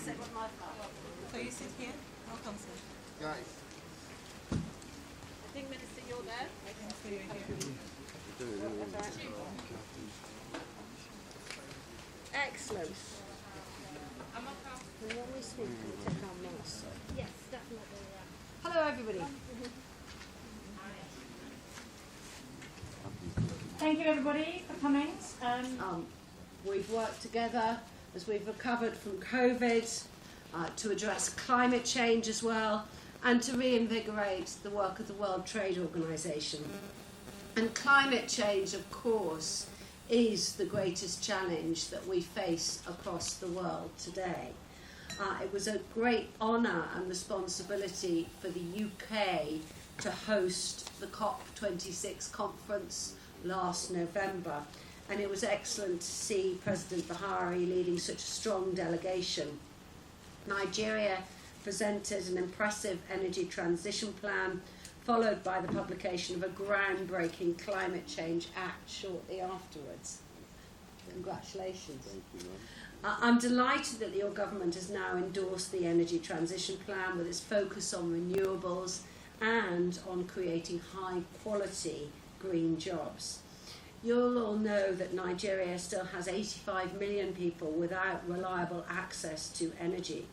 second my part. So you sit here, I'll come sit. Guys. I think, Minister, you're there. I can see you here. Excellent. When we speak, we take our mask. Yes, definitely. Hello, everybody. Thank you, everybody, for coming. We've worked together as we've recovered from COVID to address climate change as well, and to reinvigorate the work of the World Trade Organization. And climate change, of course, is the greatest challenge that we face across the world today. It was a great honour and responsibility for the UK to host the COP26 conference last November, and it was excellent to see President Buhari leading such a strong delegation. Nigeria presented an impressive energy transition plan, followed by the publication of a groundbreaking Climate Change Act shortly afterwards. Congratulations. Thank you, ma'am. I'm delighted that your government has now endorsed the energy transition plan with its focus on renewables and on creating high quality green jobs. You'll all know that Nigeria still has 85 million people without reliable access to energy.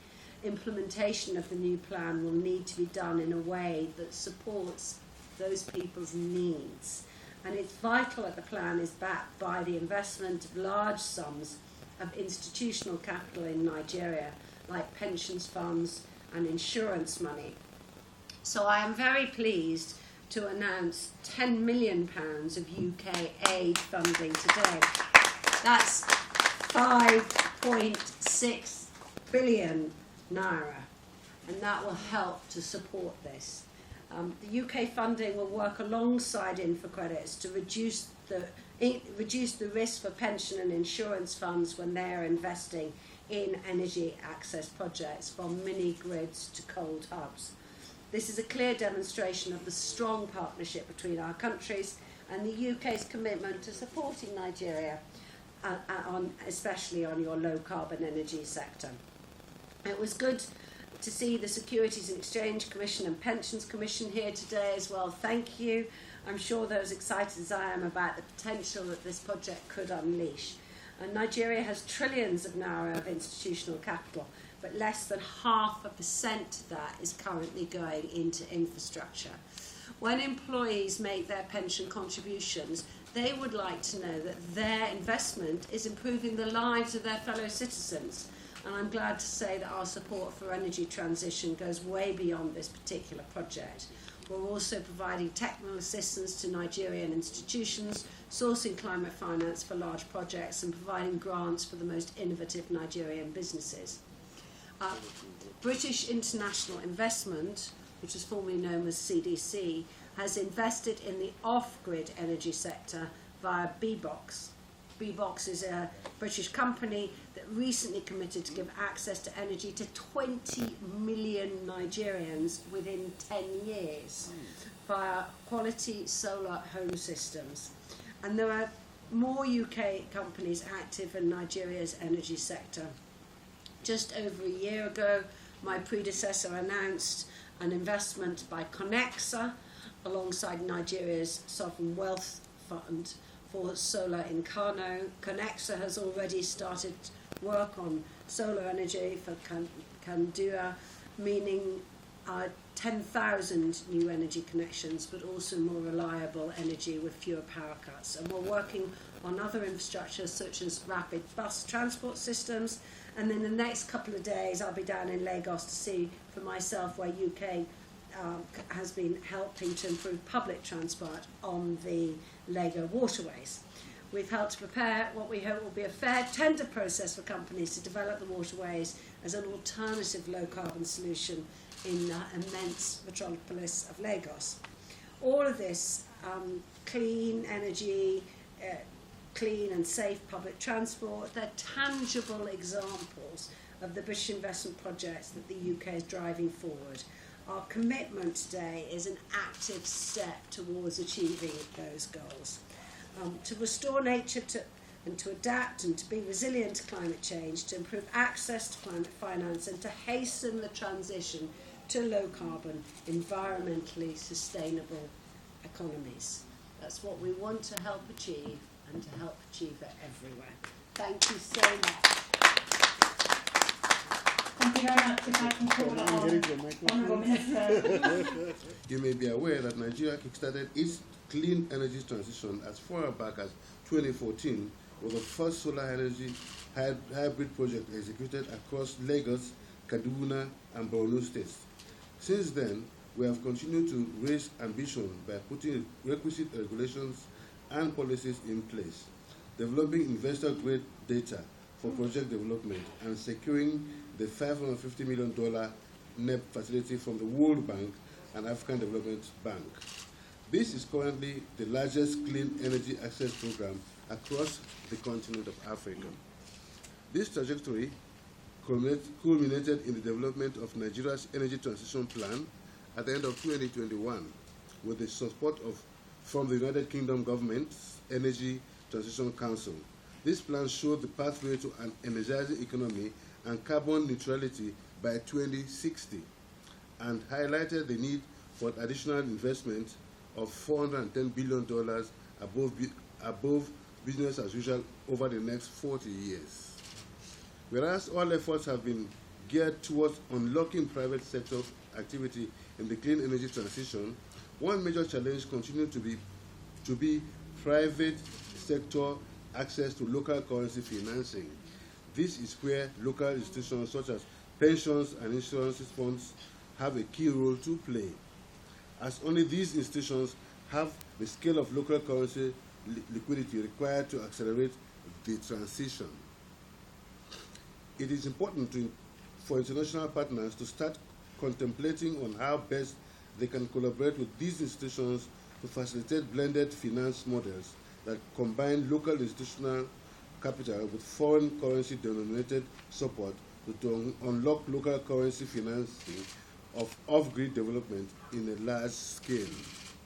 Implementation of the new plan will need to be done in a way that supports those people's needs. And it's vital that the plan is backed by the investment of large sums of institutional capital in Nigeria, like pensions funds and insurance money. So I am very pleased to announce £10 million of UK aid funding today. That's 5.6 billion naira, and that will help to support this. The UK funding will work alongside InfoCredits to reduce the risk for pension and insurance funds when they are investing in energy access projects, from mini grids to cold hubs. This is a clear demonstration of the strong partnership between our countries and the UK's commitment to supporting Nigeria, especially on your low carbon energy sector. It was good to see the Securities and Exchange Commission and Pensions Commission here today as well. Thank you. I'm sure they're as excited as I am about the potential that this project could unleash. And Nigeria has trillions of naira of institutional capital, but less than 0.5% of that is currently going into infrastructure. When employees make their pension contributions, they would like to know that their investment is improving the lives of their fellow citizens. And I'm glad to say that our support for energy transition goes way beyond this particular project. We're also providing technical assistance to Nigerian institutions, sourcing climate finance for large projects, and providing grants for the most innovative Nigerian businesses. British International Investment, which was formerly known as CDC, has invested in the off-grid energy sector via BBOX. BBOX is a British company that recently committed to give access to energy to 20 million Nigerians within 10 years via quality solar home systems. And there are more UK companies active in Nigeria's energy sector. Just over a year ago, my predecessor announced an investment by Conexa alongside Nigeria's Sovereign Wealth Fund for solar in Kano. Conexa has already started work on solar energy for Kandua, meaning 10,000 new energy connections, but also more reliable energy with fewer power cuts. And we're working on other infrastructure such as rapid bus transport systems. And in the next couple of days, I'll be down in Lagos to see for myself where UK has been helping to improve public transport on the Lagos waterways. We've helped to prepare what we hope will be a fair tender process for companies to develop the waterways as an alternative low-carbon solution in the immense metropolis of Lagos. All of this, clean energy, clean and safe public transport, they're tangible examples of the British investment projects that the UK is driving forward. Our commitment today is an active step towards achieving those goals. To restore nature to and to adapt and to be resilient to climate change, to improve access to climate finance and to hasten the transition to low carbon, environmentally sustainable economies. That's what we want to help achieve and to help achieve it everywhere. Thank you so much. Thank you very much. If I can call on Honourable Minister. You may be aware that Nigeria kickstarted its clean energy transition as far back as 2014 with the first solar energy hybrid project executed across Lagos, Kaduna and Borno states. Since then, we have continued to raise ambition by putting requisite regulations and policies in place, developing investor-grade data for project development and securing the $550 million NEP facility from the World Bank and African Development Bank. This is currently the largest clean energy access program across the continent of Africa. This trajectory culminated in the development of Nigeria's energy transition plan at the end of 2021 with the support from the United Kingdom government's Energy Transition Council. This plan showed the pathway to an energizing economy and carbon neutrality by 2060 and highlighted the need for additional investment of $410 billion above business as usual over the next 40 years. Whereas all efforts have been geared towards unlocking private sector activity in the clean energy transition, one major challenge continues to be private sector access to local currency financing. This is where local institutions such as pensions and insurance funds have a key role to play, as only these institutions have the scale of local currency liquidity required to accelerate the transition. It is important for international partners to start contemplating on how best they can collaborate with these institutions to facilitate blended finance models that combine local institutional capital with foreign currency denominated support to unlock local currency financing of off-grid development in a large scale.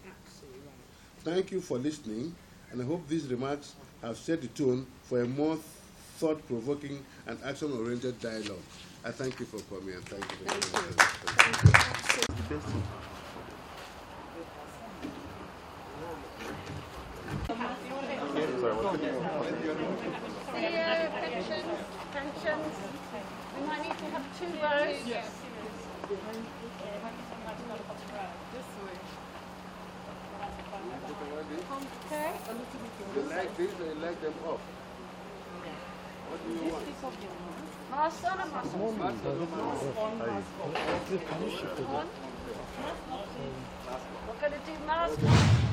Absolutely right. Thank you for listening, and I hope these remarks have set the tone for a more thought-provoking and action-oriented dialogue. I thank you for coming and thank you very much. Thank you. Pensions. We might need to have 2 rows. Yes. This way. Okay. They like this, they like them off. What do you want? Mask on and mask off. We're going to do mask on.